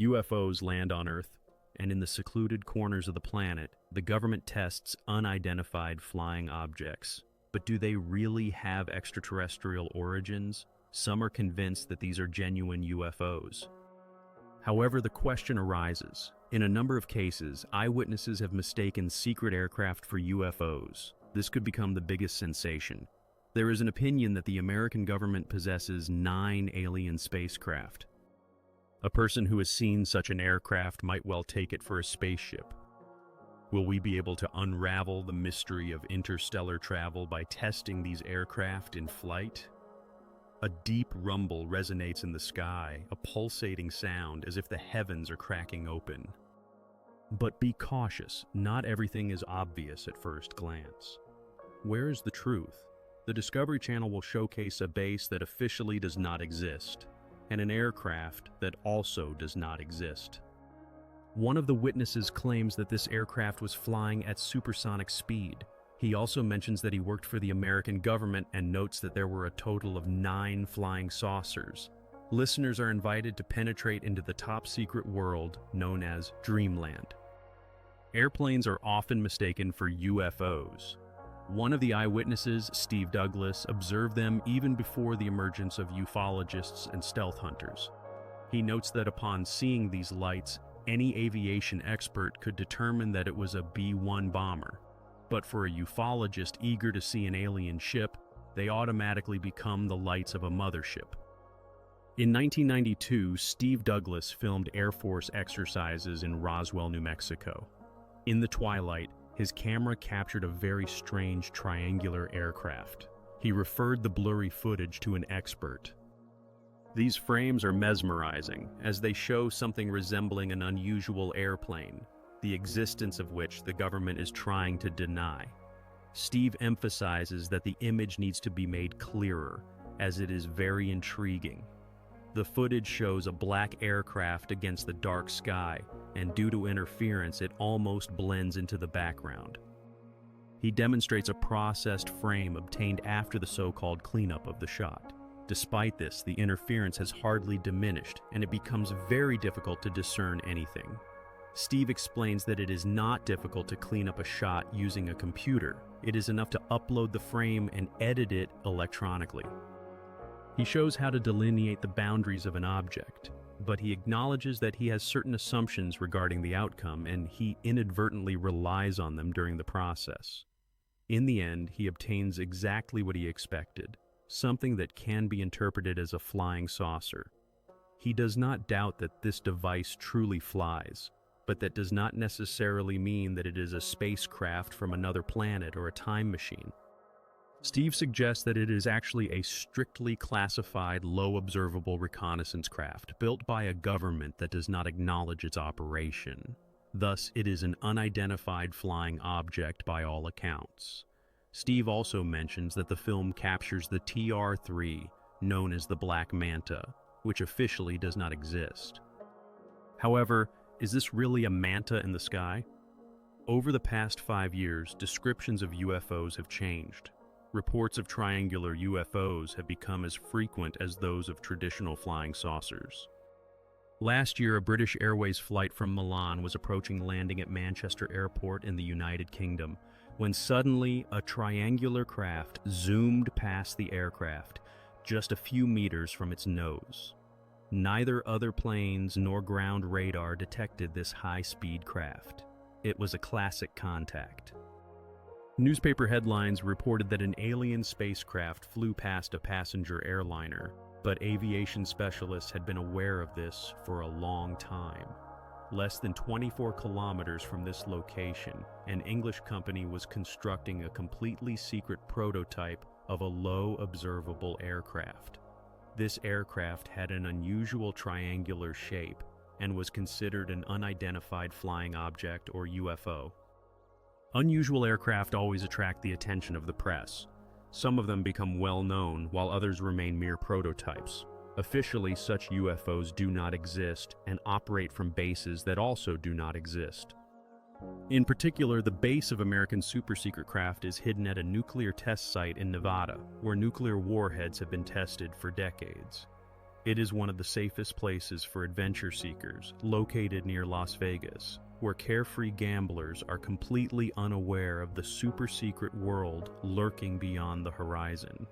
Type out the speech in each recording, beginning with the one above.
UFOs land on Earth, and in the secluded corners of the planet, the government tests unidentified flying objects. But do they really have extraterrestrial origins? Some are convinced that these are genuine UFOs. However, the question arises. In a number of cases, eyewitnesses have mistaken secret aircraft for UFOs. This could become the biggest sensation. There is an opinion that the American government possesses 9 alien spacecraft. A person who has seen such an aircraft might well take it for a spaceship. Will we be able to unravel the mystery of interstellar travel by testing these aircraft in flight? A deep rumble resonates in the sky, a pulsating sound as if the heavens are cracking open. But be cautious, not everything is obvious at first glance. Where is the truth? The Discovery Channel will showcase a base that officially does not exist, and an aircraft that also does not exist. One of the witnesses claims that this aircraft was flying at supersonic speed. He also mentions that he worked for the American government and notes that there were a total of 9 flying saucers. Listeners are invited to penetrate into the top-secret world known as Dreamland. Airplanes are often mistaken for UFOs. One of the eyewitnesses, Steve Douglas, observed them even before the emergence of ufologists and stealth hunters. He notes that upon seeing these lights, any aviation expert could determine that it was a B-1 bomber. But for a ufologist eager to see an alien ship, they automatically become the lights of a mothership. In 1992, Steve Douglas filmed Air Force exercises in Roswell, New Mexico. In the twilight, his camera captured a very strange triangular aircraft. He referred the blurry footage to an expert. These frames are mesmerizing, as they show something resembling an unusual airplane, the existence of which the government is trying to deny. Steve emphasizes that the image needs to be made clearer, as it is very intriguing. The footage shows a black aircraft against the dark sky, and due to interference, it almost blends into the background. He demonstrates a processed frame obtained after the so-called cleanup of the shot. Despite this, the interference has hardly diminished, and it becomes very difficult to discern anything. Steve explains that it is not difficult to clean up a shot using a computer. It is enough to upload the frame and edit it electronically. He shows how to delineate the boundaries of an object, but he acknowledges that he has certain assumptions regarding the outcome, and he inadvertently relies on them during the process. In the end, he obtains exactly what he expected, something that can be interpreted as a flying saucer. He does not doubt that this device truly flies, but that does not necessarily mean that it is a spacecraft from another planet or a time machine. Steve suggests that it is actually a strictly classified, low-observable reconnaissance craft built by a government that does not acknowledge its operation. Thus, it is an unidentified flying object by all accounts. Steve also mentions that the film captures the TR-3, known as the Black Manta, which officially does not exist. However, is this really a manta in the sky? Over the past 5 years, descriptions of UFOs have changed. Reports of triangular UFOs have become as frequent as those of traditional flying saucers. Last year, a British Airways flight from Milan was approaching landing at Manchester Airport in the United Kingdom, when suddenly a triangular craft zoomed past the aircraft, just a few meters from its nose. Neither other planes nor ground radar detected this high-speed craft. It was a classic contact. Newspaper headlines reported that an alien spacecraft flew past a passenger airliner, but aviation specialists had been aware of this for a long time. Less than 24 kilometers from this location, an English company was constructing a completely secret prototype of a low observable aircraft. This aircraft had an unusual triangular shape and was considered an unidentified flying object or UFO. Unusual aircraft always attract the attention of the press. Some of them become well known, while others remain mere prototypes. Officially, such UFOs do not exist and operate from bases that also do not exist. In particular, the base of American super-secret craft is hidden at a nuclear test site in Nevada, where nuclear warheads have been tested for decades. It is one of the safest places for adventure seekers, located near Las Vegas, where carefree gamblers are completely unaware of the super-secret world lurking beyond the horizon.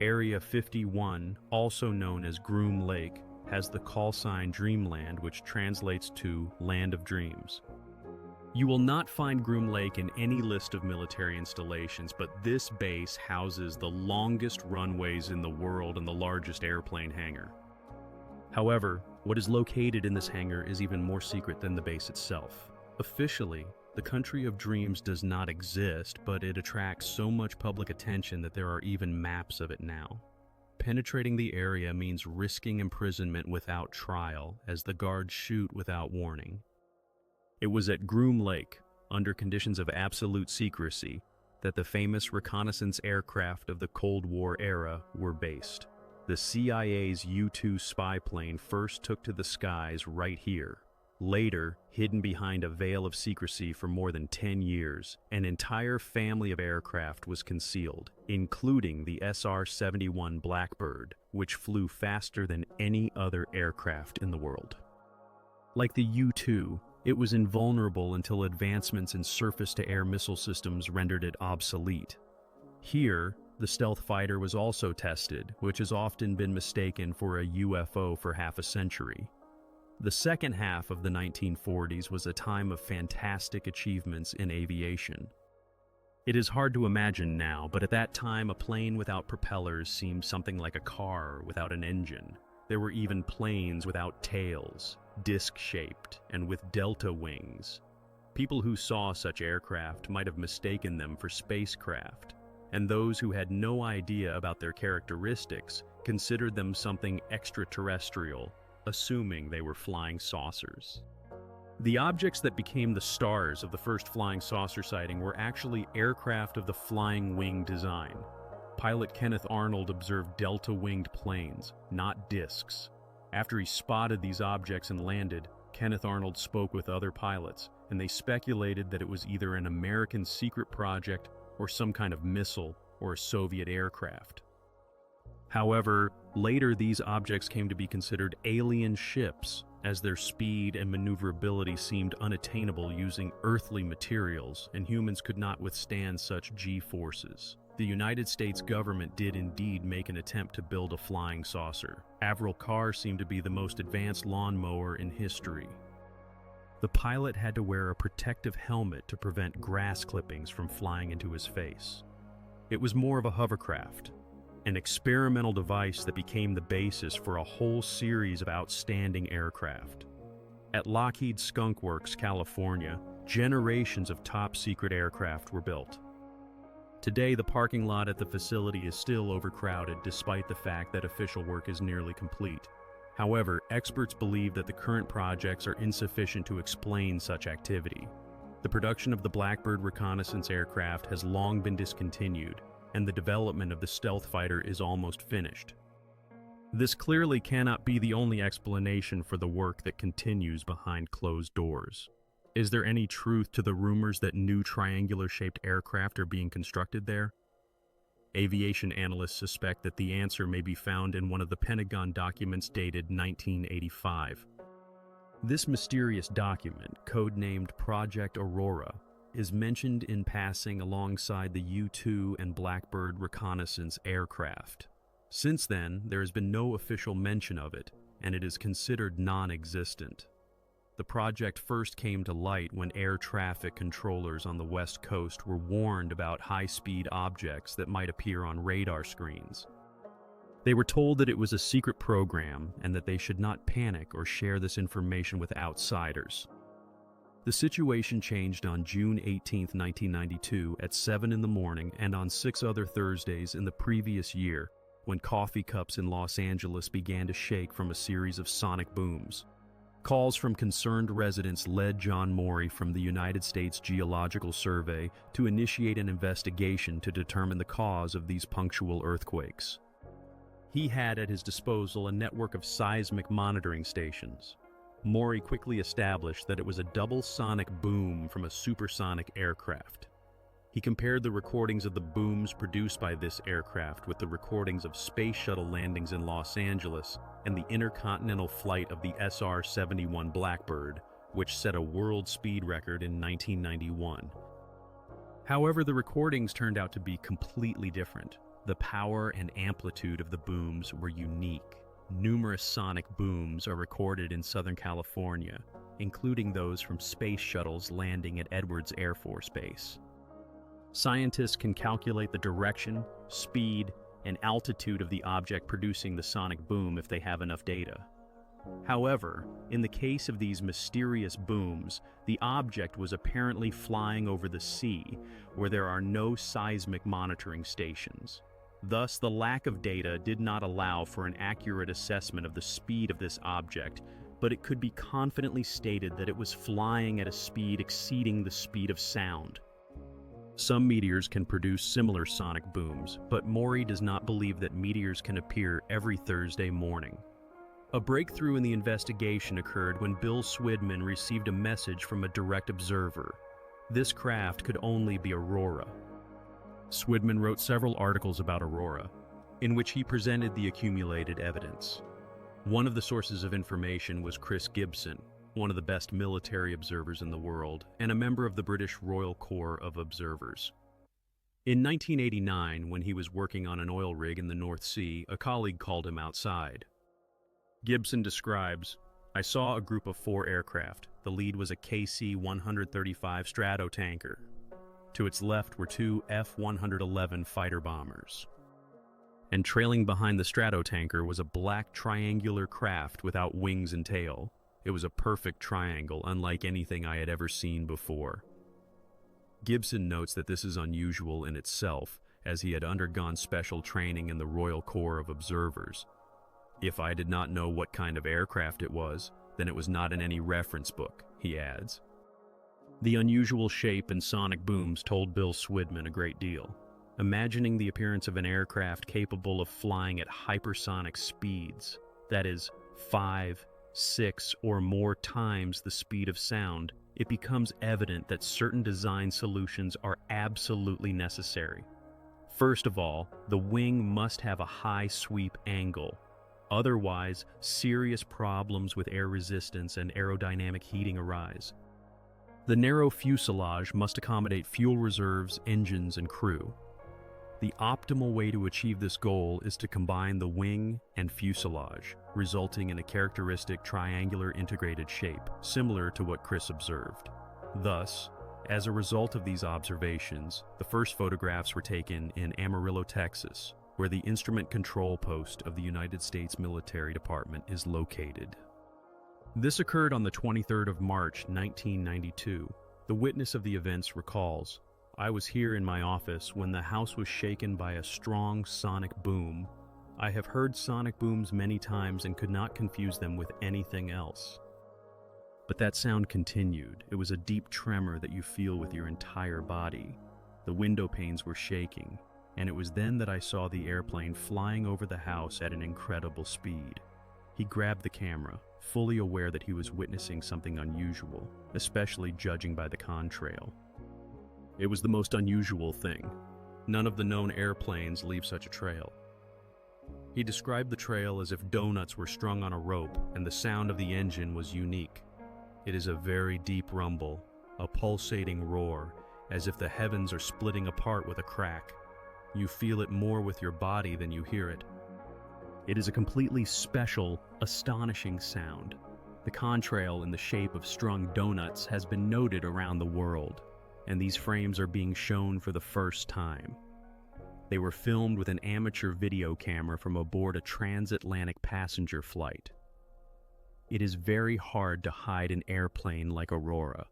Area 51, also known as Groom Lake, has the call sign Dreamland, which translates to Land of Dreams. You will not find Groom Lake in any list of military installations, but this base houses the longest runways in the world and the largest airplane hangar. However, what is located in this hangar is even more secret than the base itself. Officially, the Country of Dreams does not exist, but it attracts so much public attention that there are even maps of it now. Penetrating the area means risking imprisonment without trial, as the guards shoot without warning. It was at Groom Lake, under conditions of absolute secrecy, that the famous reconnaissance aircraft of the Cold War era were based. The CIA's U-2 spy plane first took to the skies right here. Later, hidden behind a veil of secrecy for more than 10 years, an entire family of aircraft was concealed, including the SR-71 Blackbird, which flew faster than any other aircraft in the world. Like the U-2, it was invulnerable until advancements in surface-to-air missile systems rendered it obsolete. Here, the stealth fighter was also tested, which has often been mistaken for a UFO for half a century. The second half of the 1940s was a time of fantastic achievements in aviation. It is hard to imagine now, but at that time a plane without propellers seemed something like a car without an engine. There were even planes without tails, disc-shaped, and with delta wings. People who saw such aircraft might have mistaken them for spacecraft, and those who had no idea about their characteristics considered them something extraterrestrial, assuming they were flying saucers. The objects that became the stars of the first flying saucer sighting were actually aircraft of the flying wing design. Pilot Kenneth Arnold observed delta-winged planes, not discs. After he spotted these objects and landed, Kenneth Arnold spoke with other pilots, and they speculated that it was either an American secret project or some kind of missile or a Soviet aircraft. However, later these objects came to be considered alien ships, as their speed and maneuverability seemed unattainable using earthly materials, and humans could not withstand such G-forces. The United States government did indeed make an attempt to build a flying saucer. Avril Carr seemed to be the most advanced lawnmower in history. The pilot had to wear a protective helmet to prevent grass clippings from flying into his face. It was more of a hovercraft, an experimental device that became the basis for a whole series of outstanding aircraft. At Lockheed Skunk Works, California, generations of top-secret aircraft were built. Today, the parking lot at the facility is still overcrowded despite the fact that official work is nearly complete. However, experts believe that the current projects are insufficient to explain such activity. The production of the Blackbird reconnaissance aircraft has long been discontinued, and the development of the stealth fighter is almost finished. This clearly cannot be the only explanation for the work that continues behind closed doors. Is there any truth to the rumors that new triangular-shaped aircraft are being constructed there? Aviation analysts suspect that the answer may be found in one of the Pentagon documents dated 1985. This mysterious document, codenamed Project Aurora, is mentioned in passing alongside the U-2 and Blackbird reconnaissance aircraft. Since then, there has been no official mention of it, and it is considered non-existent. The project first came to light when air traffic controllers on the West Coast were warned about high-speed objects that might appear on radar screens. They were told that it was a secret program and that they should not panic or share this information with outsiders. The situation changed on June 18, 1992 at 7 in the morning and on 6 other Thursdays in the previous year when coffee cups in Los Angeles began to shake from a series of sonic booms. Calls from concerned residents led John Morey from the United States Geological Survey to initiate an investigation to determine the cause of these punctual earthquakes. He had at his disposal a network of seismic monitoring stations. Morey quickly established that it was a double sonic boom from a supersonic aircraft. He compared the recordings of the booms produced by this aircraft with the recordings of space shuttle landings in Los Angeles and the intercontinental flight of the SR-71 Blackbird, which set a world speed record in 1991. However, the recordings turned out to be completely different. The power and amplitude of the booms were unique. Numerous sonic booms are recorded in Southern California, including those from space shuttles landing at Edwards Air Force Base. Scientists can calculate the direction, speed, and altitude of the object producing the sonic boom if they have enough data. However, in the case of these mysterious booms, the object was apparently flying over the sea, where there are no seismic monitoring stations. Thus, the lack of data did not allow for an accurate assessment of the speed of this object, but it could be confidently stated that it was flying at a speed exceeding the speed of sound. Some meteors can produce similar sonic booms, but Maury does not believe that meteors can appear every Thursday morning. A breakthrough in the investigation occurred when Bill Swidman received a message from a direct observer. This craft could only be Aurora. Swidman wrote several articles about Aurora, in which he presented the accumulated evidence. One of the sources of information was Chris Gibson, one of the best military observers in the world, and a member of the British Royal Corps of Observers. In 1989, when he was working on an oil rig in the North Sea, a colleague called him outside. Gibson describes, "I saw a group of 4 aircraft. The lead was a KC-135 Stratotanker. To its left were 2 F-111 fighter bombers. And trailing behind the Stratotanker was a black triangular craft without wings and tail. It was a perfect triangle, unlike anything I had ever seen before." Gibson notes that this is unusual in itself, as he had undergone special training in the Royal Corps of Observers. "If I did not know what kind of aircraft it was, then it was not in any reference book," he adds. The unusual shape and sonic booms told Bill Swidman a great deal. Imagining the appearance of an aircraft capable of flying at hypersonic speeds, that is, 5, 6, or more times the speed of sound, it becomes evident that certain design solutions are absolutely necessary. First of all, the wing must have a high sweep angle. Otherwise, serious problems with air resistance and aerodynamic heating arise. The narrow fuselage must accommodate fuel reserves, engines, and crew. The optimal way to achieve this goal is to combine the wing and fuselage, resulting in a characteristic triangular integrated shape, similar to what Chris observed. Thus, as a result of these observations, the first photographs were taken in Amarillo, Texas, where the instrument control post of the United States Military Department is located. This occurred on the 23rd of March, 1992. The witness of the events recalls, "I was here in my office when the house was shaken by a strong sonic boom. I have heard sonic booms many times and could not confuse them with anything else. But that sound continued. It was a deep tremor that you feel with your entire body. The window panes were shaking, and it was then that I saw the airplane flying over the house at an incredible speed." He grabbed the camera, fully aware that he was witnessing something unusual, especially judging by the contrail. "It was the most unusual thing. None of the known airplanes leave such a trail." He described the trail as if donuts were strung on a rope, and the sound of the engine was unique. "It is a very deep rumble, a pulsating roar, as if the heavens are splitting apart with a crack. You feel it more with your body than you hear it. It is a completely special, astonishing sound. The contrail in the shape of strung donuts has been noted around the world, and these frames are being shown for the first time. They were filmed with an amateur video camera from aboard a transatlantic passenger flight. It is very hard to hide an airplane like Aurora.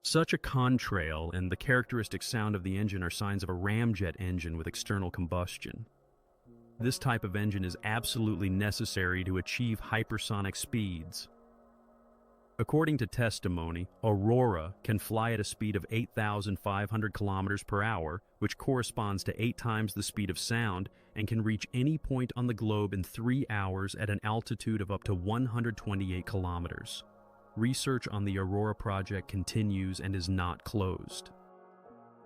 Such a contrail and the characteristic sound of the engine are signs of a ramjet engine with external combustion. This type of engine is absolutely necessary to achieve hypersonic speeds. According to testimony, Aurora can fly at a speed of 8,500 kilometers per hour, which corresponds to 8 times the speed of sound, and can reach any point on the globe in 3 hours at an altitude of up to 128 kilometers. Research on the Aurora project continues and is not closed.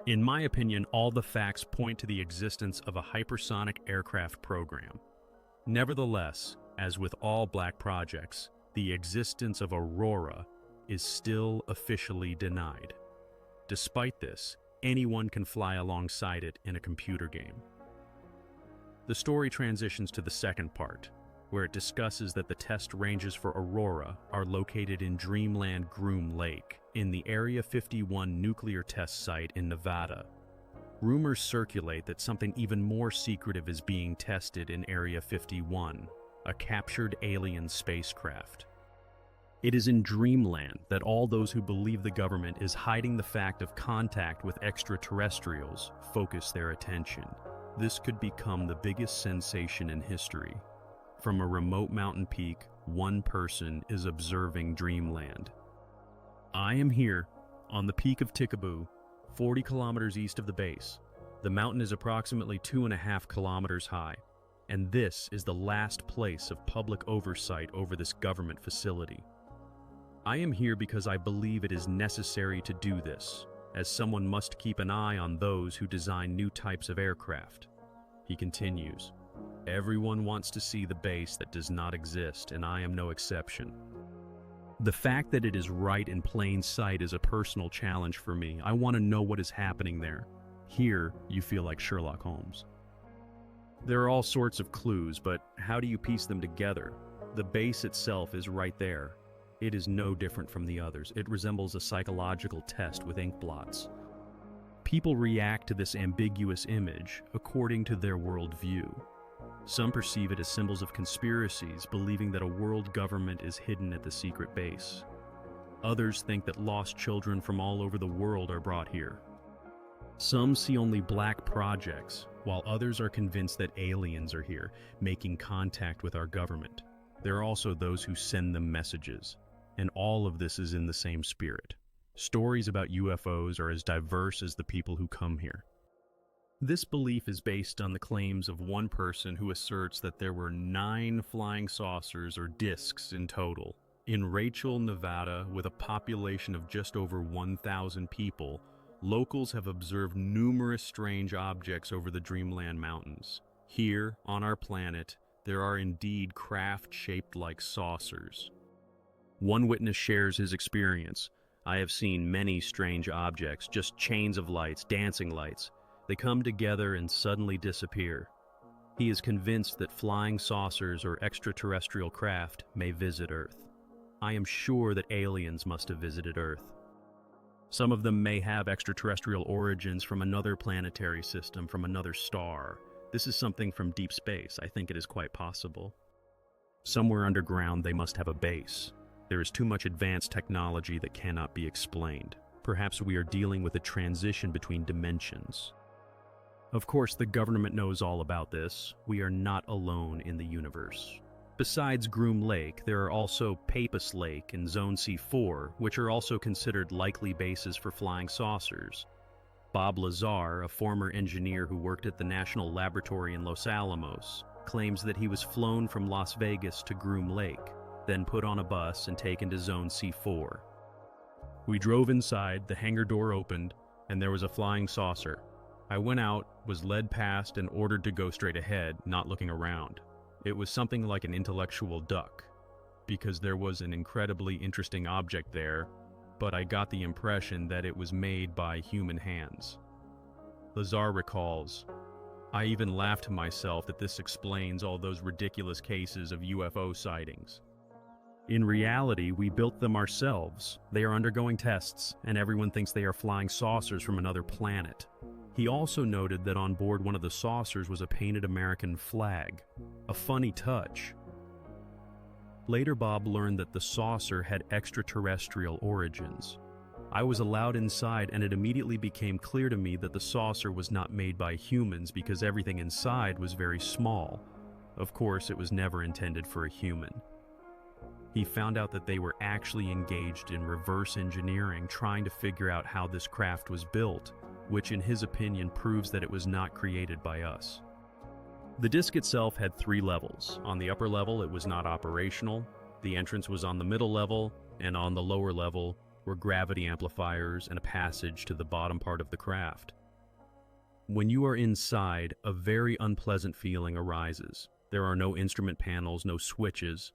In my opinion, all the facts point to the existence of a hypersonic aircraft program. Nevertheless, as with all black projects, the existence of Aurora is still officially denied. Despite this, anyone can fly alongside it in a computer game. The story transitions to the second part, where it discusses that the test ranges for Aurora are located in Dreamland Groom Lake, in the Area 51 nuclear test site in Nevada. Rumors circulate that something even more secretive is being tested in Area 51, a captured alien spacecraft. It is in Dreamland that all those who believe the government is hiding the fact of contact with extraterrestrials focus their attention. This could become the biggest sensation in history. From a remote mountain peak, one person is observing Dreamland. I am here, on the peak of Tikaboo, 40 kilometers east of the base. The mountain is approximately 2.5 kilometers high, and this is the last place of public oversight over this government facility. I am here because I believe it is necessary to do this, as someone must keep an eye on those who design new types of aircraft. He continues, "Everyone wants to see the base that does not exist, and I am no exception." The fact that it is right in plain sight is a personal challenge for me. I want to know what is happening there. Here, you feel like Sherlock Holmes. There are all sorts of clues, but how do you piece them together? The base itself is right there. It is no different from the others. It resembles a psychological test with ink blots. People react to this ambiguous image according to their worldview. Some perceive it as symbols of conspiracies, believing that a world government is hidden at the secret base. Others think that lost children from all over the world are brought here. Some see only black projects, while others are convinced that aliens are here, making contact with our government. There are also those who send them messages, and all of this is in the same spirit. Stories about UFOs are as diverse as the people who come here. This belief is based on the claims of one person who asserts that there were 9 flying saucers or discs in total. In Rachel, Nevada, with a population of just over 1,000 people, locals have observed numerous strange objects over the Dreamland Mountains. Here, on our planet, there are indeed craft shaped like saucers. One witness shares his experience. "I have seen many strange objects, just chains of lights, dancing lights. They come together and suddenly disappear." He is convinced that flying saucers or extraterrestrial craft may visit Earth. I am sure that aliens must have visited Earth. Some of them may have extraterrestrial origins from another planetary system, from another star. This is something from deep space. I think it is quite possible. Somewhere underground they must have a base. There is too much advanced technology that cannot be explained. Perhaps we are dealing with a transition between dimensions. Of course, the government knows all about this. We are not alone in the universe. Besides Groom Lake, there are also Pappas Lake and Zone C4, which are also considered likely bases for flying saucers. Bob Lazar, a former engineer who worked at the National Laboratory in Los Alamos, claims that he was flown from Las Vegas to Groom Lake, then put on a bus and taken to Zone C4. We drove inside, the hangar door opened, and there was a flying saucer. I went out, was led past, and ordered to go straight ahead, not looking around. It was something like an intellectual duck, because there was an incredibly interesting object there, but I got the impression that it was made by human hands. Lazar recalls, "I even laughed to myself that this explains all those ridiculous cases of UFO sightings. In reality, we built them ourselves. They are undergoing tests, and everyone thinks they are flying saucers from another planet." He also noted that on board one of the saucers was a painted American flag. A funny touch. Later, Bob learned that the saucer had extraterrestrial origins. I was allowed inside, and it immediately became clear to me that the saucer was not made by humans because everything inside was very small. Of course, it was never intended for a human. He found out that they were actually engaged in reverse engineering, trying to figure out how this craft was built, which in his opinion proves that it was not created by us. The disc itself had 3 levels. On the upper level, it was not operational. The entrance was on the middle level, and on the lower level, were gravity amplifiers and a passage to the bottom part of the craft. When you are inside, a very unpleasant feeling arises. There are no instrument panels, no switches.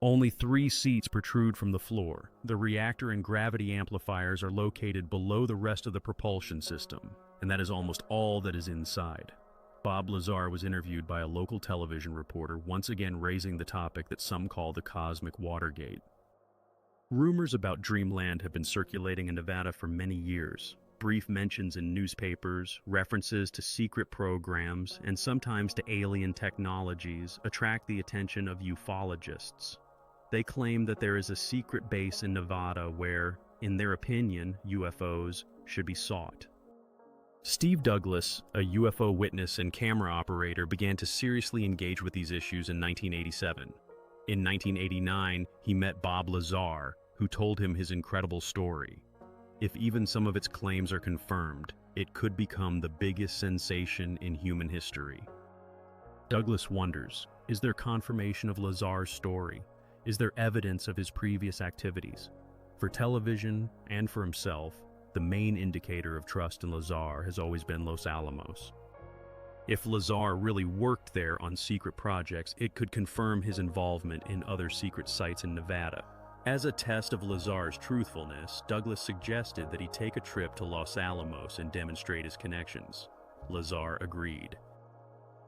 Only 3 seats protrude from the floor. The reactor and gravity amplifiers are located below the rest of the propulsion system, and that is almost all that is inside. Bob Lazar was interviewed by a local television reporter, once again raising the topic that some call the cosmic Watergate. Rumors about Dreamland have been circulating in Nevada for many years. Brief mentions in newspapers, references to secret programs, and sometimes to alien technologies attract the attention of ufologists. They claim that there is a secret base in Nevada where, in their opinion, UFOs should be sought. Steve Douglas, a UFO witness and camera operator, began to seriously engage with these issues in 1987. In 1989, he met Bob Lazar, who told him his incredible story. If even some of its claims are confirmed, it could become the biggest sensation in human history. Douglas wonders, is there confirmation of Lazar's story? Is there evidence of his previous activities? For television and for himself, the main indicator of trust in Lazar has always been Los Alamos. If Lazar really worked there on secret projects, it could confirm his involvement in other secret sites in Nevada. As a test of Lazar's truthfulness, Douglas suggested that he take a trip to Los Alamos and demonstrate his connections. Lazar agreed.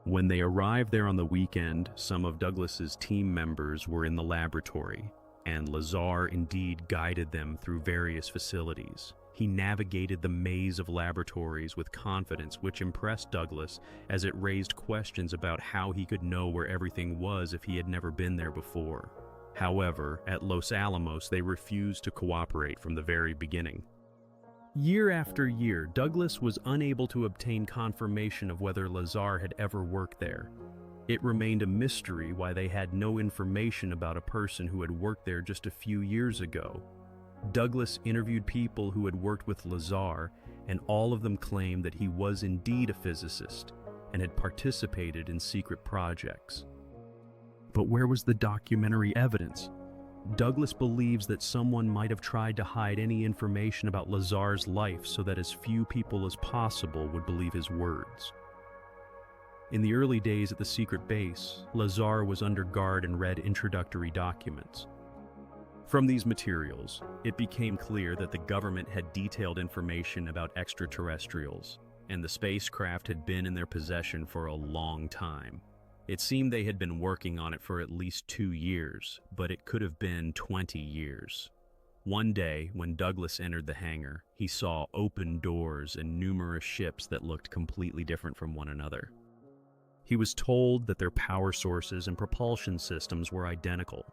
When they arrived there on the weekend, some of Douglas's team members were in the laboratory, and Lazar indeed guided them through various facilities. He navigated the maze of laboratories with confidence, which impressed Douglas as it raised questions about how he could know where everything was if he had never been there before. However, at Los Alamos, they refused to cooperate from the very beginning. Year after year, Douglas was unable to obtain confirmation of whether Lazar had ever worked there. It remained a mystery why they had no information about a person who had worked there just a few years ago. Douglas interviewed people who had worked with Lazar, and all of them claimed that he was indeed a physicist and had participated in secret projects. But where was the documentary evidence? Douglas believes that someone might have tried to hide any information about Lazar's life so that as few people as possible would believe his words. In the early days at the secret base, Lazar was under guard and read introductory documents. From these materials, it became clear that the government had detailed information about extraterrestrials, and the spacecraft had been in their possession for a long time. It seemed they had been working on it for at least 2 years, but it could have been 20 years. One day, when Douglas entered the hangar, he saw open doors and numerous ships that looked completely different from one another. He was told that their power sources and propulsion systems were identical.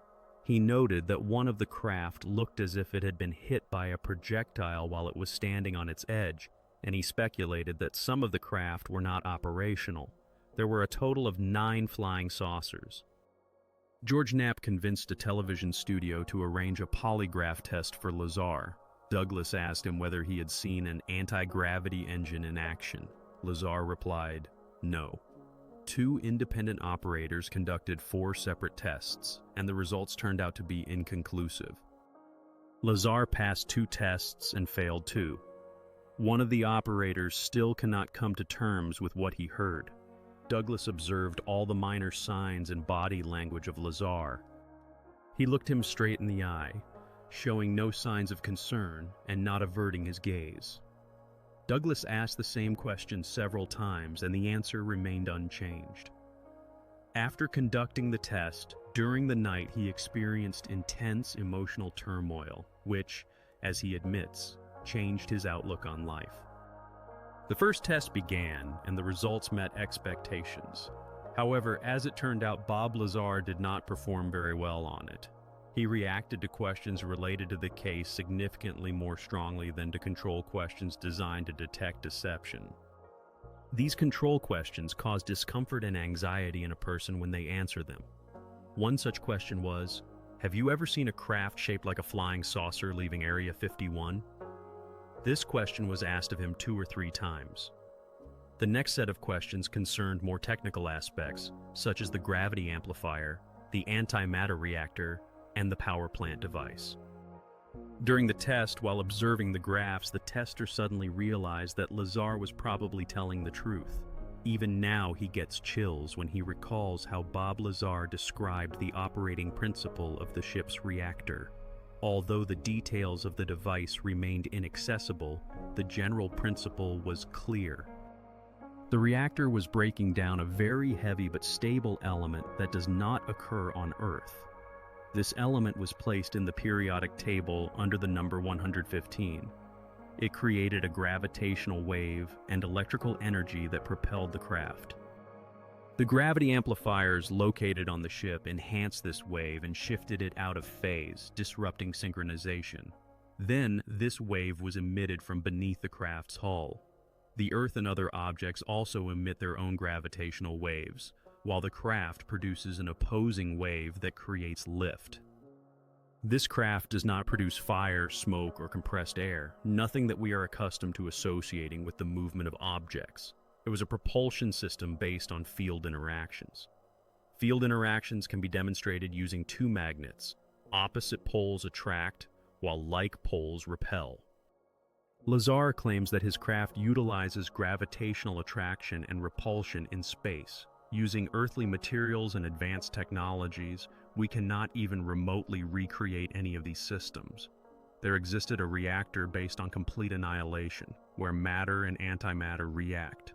He noted that one of the craft looked as if it had been hit by a projectile while it was standing on its edge, and he speculated that some of the craft were not operational. There were a total of 9 flying saucers. George Knapp convinced a television studio to arrange a polygraph test for Lazar. Douglas asked him whether he had seen an anti-gravity engine in action. Lazar replied, no. 2 independent operators conducted 4 separate tests, and the results turned out to be inconclusive. Lazar passed 2 tests and failed 2. One of the operators still cannot come to terms with what he heard. Douglas observed all the minor signs and body language of Lazar. He looked him straight in the eye, showing no signs of concern and not averting his gaze. Douglas asked the same question several times, and the answer remained unchanged. After conducting the test, during the night he experienced intense emotional turmoil, which, as he admits, changed his outlook on life. The first test began, and the results met expectations. However, as it turned out, Bob Lazar did not perform very well on it. He reacted to questions related to the case significantly more strongly than to control questions designed to detect deception. These control questions cause discomfort and anxiety in a person when they answer them. One such question was, have you ever seen a craft shaped like a flying saucer leaving Area 51? This question was asked of him 2 or 3 times. The next set of questions concerned more technical aspects, such as the gravity amplifier, the antimatter reactor, and the power plant device. During the test, while observing the graphs, the tester suddenly realized that Lazar was probably telling the truth. Even now, he gets chills when he recalls how Bob Lazar described the operating principle of the ship's reactor. Although the details of the device remained inaccessible, the general principle was clear. The reactor was breaking down a very heavy but stable element that does not occur on Earth. This element was placed in the periodic table under the number 115. It created a gravitational wave and electrical energy that propelled the craft. The gravity amplifiers located on the ship enhanced this wave and shifted it out of phase, disrupting synchronization. Then, this wave was emitted from beneath the craft's hull. The Earth and other objects also emit their own gravitational waves, while the craft produces an opposing wave that creates lift. This craft does not produce fire, smoke, or compressed air, nothing that we are accustomed to associating with the movement of objects. It was a propulsion system based on field interactions. Field interactions can be demonstrated using two magnets. Opposite poles attract, while like poles repel. Lazar claims that his craft utilizes gravitational attraction and repulsion in space. Using earthly materials and advanced technologies, we cannot even remotely recreate any of these systems. There existed a reactor based on complete annihilation, where matter and antimatter react.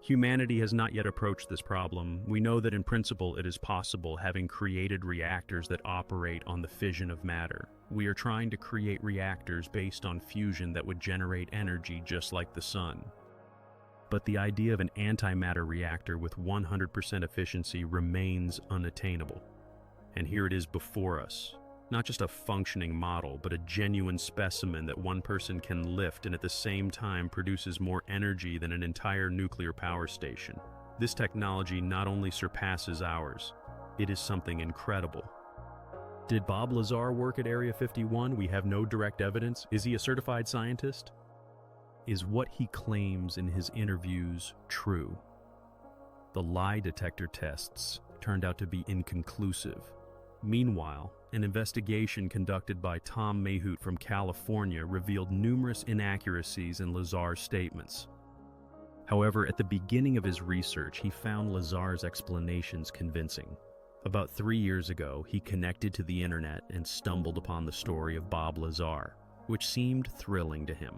Humanity has not yet approached this problem. We know that in principle it is possible, having created reactors that operate on the fission of matter. We are trying to create reactors based on fusion that would generate energy just like the sun. But the idea of an antimatter reactor with 100% efficiency remains unattainable. And here it is before us. Not just a functioning model, but a genuine specimen that one person can lift and at the same time produces more energy than an entire nuclear power station. This technology not only surpasses ours, it is something incredible. Did Bob Lazar work at Area 51? We have no direct evidence. Is he a certified scientist? Is what he claims in his interviews true? The lie detector tests turned out to be inconclusive. Meanwhile, an investigation conducted by Tom Mayhout from California revealed numerous inaccuracies in Lazar's statements. However, at the beginning of his research, he found Lazar's explanations convincing. About 3 years ago, he connected to the internet and stumbled upon the story of Bob Lazar, which seemed thrilling to him.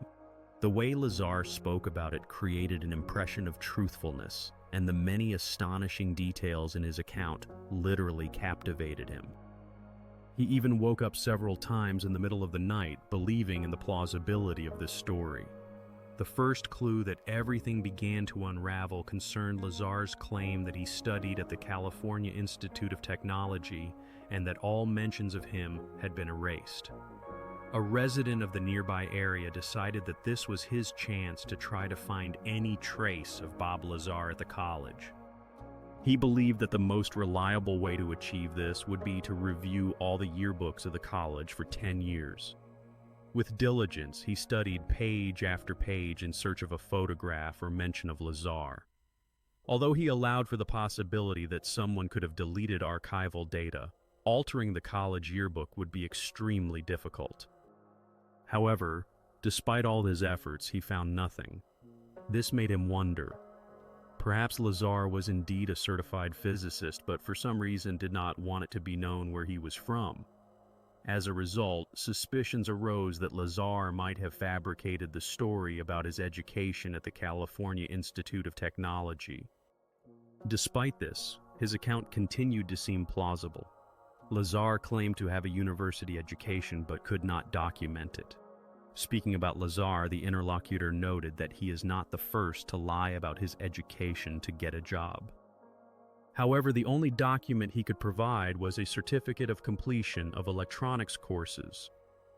The way Lazar spoke about it created an impression of truthfulness, and the many astonishing details in his account literally captivated him. He even woke up several times in the middle of the night, believing in the plausibility of this story. The first clue that everything began to unravel concerned Lazar's claim that he studied at the California Institute of Technology and that all mentions of him had been erased. A resident of the nearby area decided that this was his chance to try to find any trace of Bob Lazar at the college. He believed that the most reliable way to achieve this would be to review all the yearbooks of the college for 10 years. With diligence, he studied page after page in search of a photograph or mention of Lazar. Although he allowed for the possibility that someone could have deleted archival data, altering the college yearbook would be extremely difficult. However, despite all his efforts, he found nothing. This made him wonder. Perhaps Lazar was indeed a certified physicist, but for some reason did not want it to be known where he was from. As a result, suspicions arose that Lazar might have fabricated the story about his education at the California Institute of Technology. Despite this, his account continued to seem plausible. Lazar claimed to have a university education but could not document it. Speaking about Lazar, the interlocutor noted that he is not the first to lie about his education to get a job. However, the only document he could provide was a certificate of completion of electronics courses.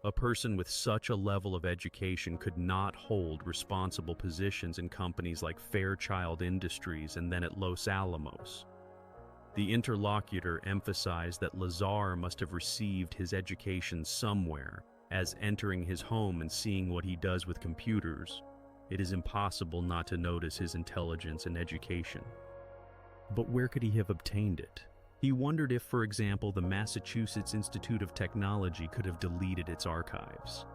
A person with such a level of education could not hold responsible positions in companies like Fairchild Industries and then at Los Alamos. The interlocutor emphasized that Lazar must have received his education somewhere, as entering his home and seeing what he does with computers, it is impossible not to notice his intelligence and education. But where could he have obtained it? He wondered if, for example, the Massachusetts Institute of Technology could have deleted its archives.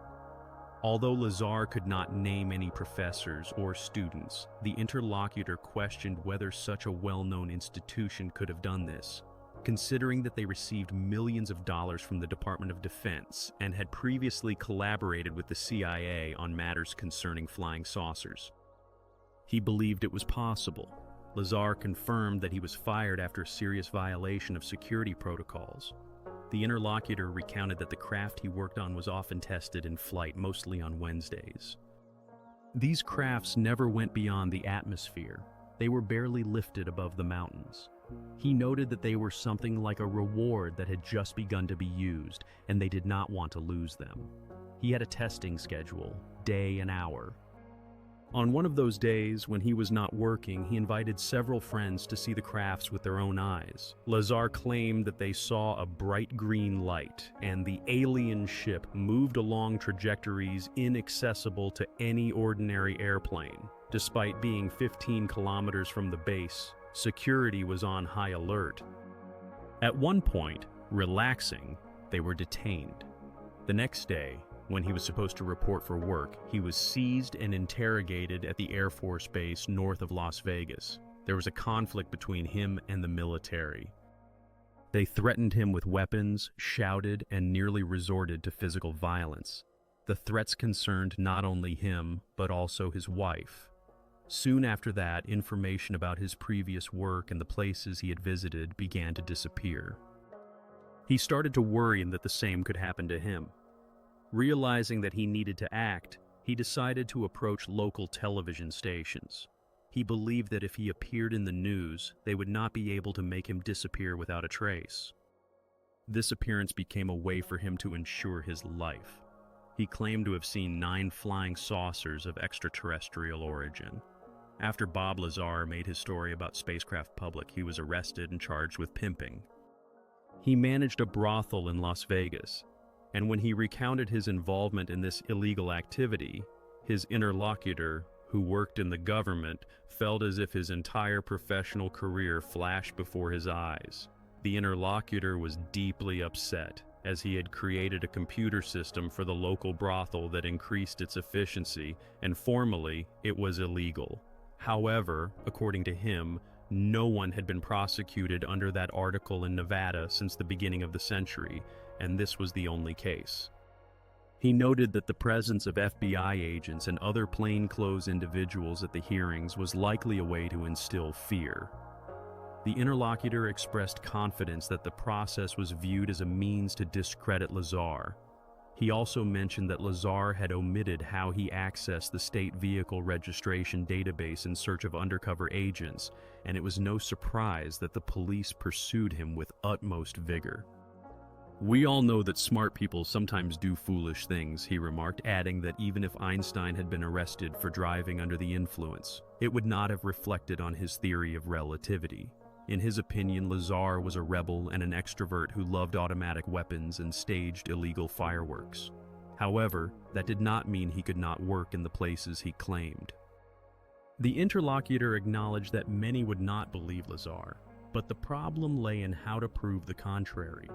Although Lazar could not name any professors or students, the interlocutor questioned whether such a well-known institution could have done this, considering that they received millions of dollars from the Department of Defense and had previously collaborated with the CIA on matters concerning flying saucers. He believed it was possible. Lazar confirmed that he was fired after a serious violation of security protocols. The interlocutor recounted that the craft he worked on was often tested in flight, mostly on Wednesdays. These crafts never went beyond the atmosphere. They were barely lifted above the mountains. He noted that they were something like a reward that had just begun to be used, and they did not want to lose them. He had a testing schedule, day and hour. On one of those days, when he was not working, he invited several friends to see the crafts with their own eyes. Lazar claimed that they saw a bright green light, and the alien ship moved along trajectories inaccessible to any ordinary airplane. Despite being 15 kilometers from the base, security was on high alert. At one point, relaxing, they were detained. The next day, when he was supposed to report for work, he was seized and interrogated at the Air Force Base north of Las Vegas. There was a conflict between him and the military. They threatened him with weapons, shouted, and nearly resorted to physical violence. The threats concerned not only him, but also his wife. Soon after that, information about his previous work and the places he had visited began to disappear. He started to worry that the same could happen to him. Realizing that he needed to act, he decided to approach local television stations. He believed that if he appeared in the news, they would not be able to make him disappear without a trace. This appearance became a way for him to ensure his life. He claimed to have seen 9 flying saucers of extraterrestrial origin. After Bob Lazar made his story about spacecraft public, he was arrested and charged with pimping. He managed a brothel in Las Vegas, and when he recounted his involvement in this illegal activity, his interlocutor, who worked in the government, felt as if his entire professional career flashed before his eyes. The interlocutor was deeply upset, as he had created a computer system for the local brothel that increased its efficiency, and formally, it was illegal. However, according to him, no one had been prosecuted under that article in Nevada since the beginning of the century, and this was the only case. He noted that the presence of FBI agents and other plainclothes individuals at the hearings was likely a way to instill fear. The interlocutor expressed confidence that the process was viewed as a means to discredit Lazar. He also mentioned that Lazar had omitted how he accessed the state vehicle registration database in search of undercover agents, and it was no surprise that the police pursued him with utmost vigor. "We all know that smart people sometimes do foolish things," he remarked, adding that even if Einstein had been arrested for driving under the influence, it would not have reflected on his theory of relativity. In his opinion, Lazar was a rebel and an extrovert who loved automatic weapons and staged illegal fireworks. However, that did not mean he could not work in the places he claimed. The interlocutor acknowledged that many would not believe Lazar, but the problem lay in how to prove the contrary.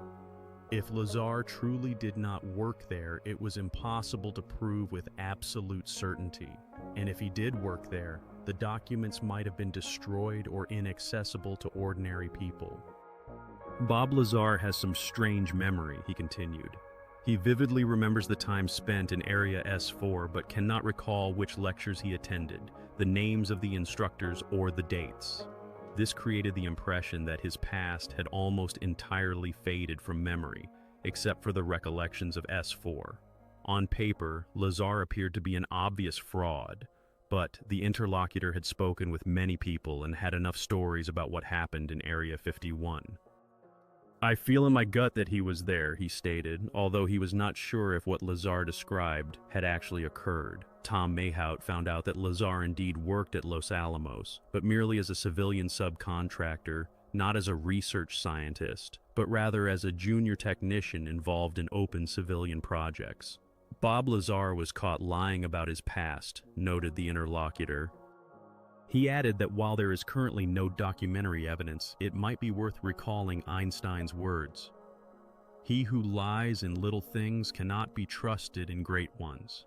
If Lazar truly did not work there, it was impossible to prove with absolute certainty. And if he did work there, the documents might have been destroyed or inaccessible to ordinary people. "Bob Lazar has some strange memory," he continued. "He vividly remembers the time spent in Area S4 but cannot recall which lectures he attended, the names of the instructors, or the dates. This created the impression that his past had almost entirely faded from memory, except for the recollections of S4. On paper, Lazar appeared to be an obvious fraud, but the interlocutor had spoken with many people and had enough stories about what happened in Area 51. "I feel in my gut that he was there," he stated, although he was not sure if what Lazar described had actually occurred. Tom Mayhout found out that Lazar indeed worked at Los Alamos, but merely as a civilian subcontractor, not as a research scientist, but rather as a junior technician involved in open civilian projects. "Bob Lazar was caught lying about his past," noted the interlocutor. He added that while there is currently no documentary evidence, it might be worth recalling Einstein's words. "He who lies in little things cannot be trusted in great ones."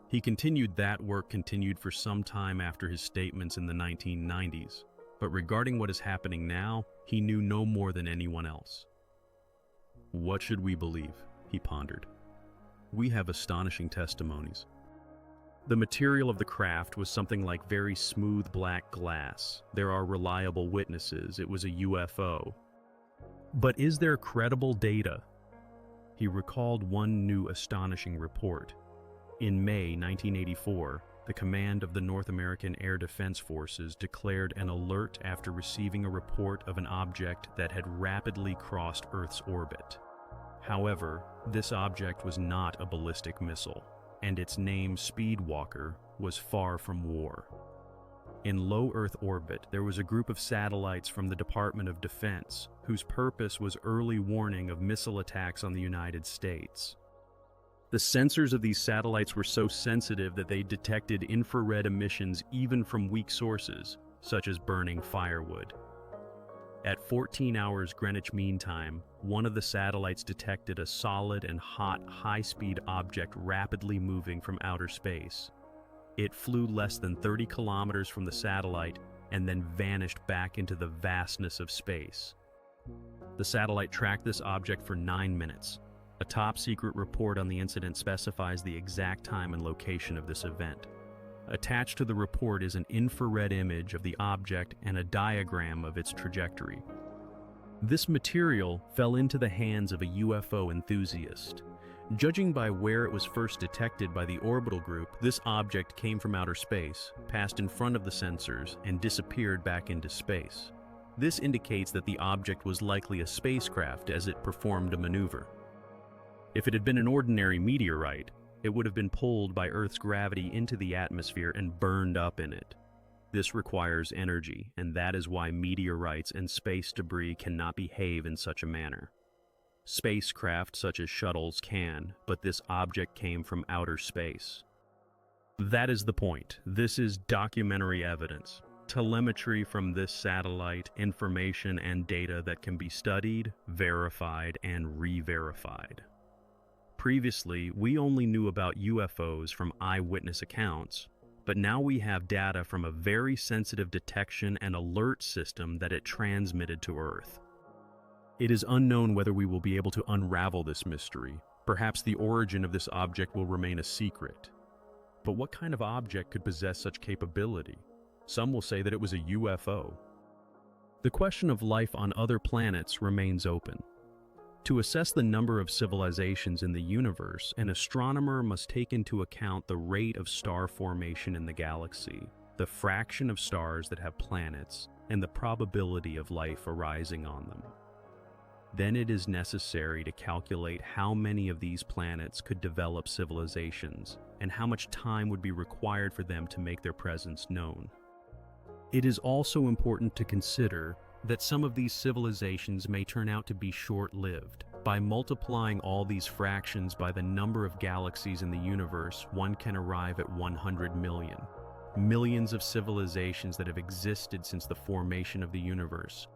He continued that work continued for some time after his statements in the 1990s, but regarding what is happening now, he knew no more than anyone else. "What should we believe?" he pondered. "We have astonishing testimonies. The material of the craft was something like very smooth black glass. There are reliable witnesses. It was a UFO. But is there credible data?" He recalled one new astonishing report. In May 1984, the command of the North American Air Defense Forces declared an alert after receiving a report of an object that had rapidly crossed Earth's orbit. However, this object was not a ballistic missile, and its name, Speedwalker, was far from war. In low Earth orbit, there was a group of satellites from the Department of Defense whose purpose was early warning of missile attacks on the United States. The sensors of these satellites were so sensitive that they detected infrared emissions even from weak sources, such as burning firewood. At 14 hours Greenwich Mean Time, one of the satellites detected a solid and hot, high-speed object rapidly moving from outer space. It flew less than 30 kilometers from the satellite and then vanished back into the vastness of space. The satellite tracked this object for 9 minutes. A top-secret report on the incident specifies the exact time and location of this event. Attached to the report is an infrared image of the object and a diagram of its trajectory. This material fell into the hands of a UFO enthusiast. Judging by where it was first detected by the orbital group, this object came from outer space, passed in front of the sensors, and disappeared back into space. This indicates that the object was likely a spacecraft as it performed a maneuver. If it had been an ordinary meteorite, it would have been pulled by Earth's gravity into the atmosphere and burned up in it. This requires energy, and that is why meteorites and space debris cannot behave in such a manner. Spacecraft such as shuttles can, but this object came from outer space. That is the point. This is documentary evidence. Telemetry from this satellite, information and data that can be studied, verified, and re-verified. Previously, we only knew about UFOs from eyewitness accounts, but now we have data from a very sensitive detection and alert system that it transmitted to Earth. It is unknown whether we will be able to unravel this mystery. Perhaps the origin of this object will remain a secret. But what kind of object could possess such capability? Some will say that it was a UFO. The question of life on other planets remains open. To assess the number of civilizations in the universe, an astronomer must take into account the rate of star formation in the galaxy, the fraction of stars that have planets, and the probability of life arising on them. Then it is necessary to calculate how many of these planets could develop civilizations, and how much time would be required for them to make their presence known. It is also important to consider that some of these civilizations may turn out to be short-lived. By multiplying all these fractions by the number of galaxies in the universe, one can arrive at 100 million. Millions of civilizations that have existed since the formation of the universe.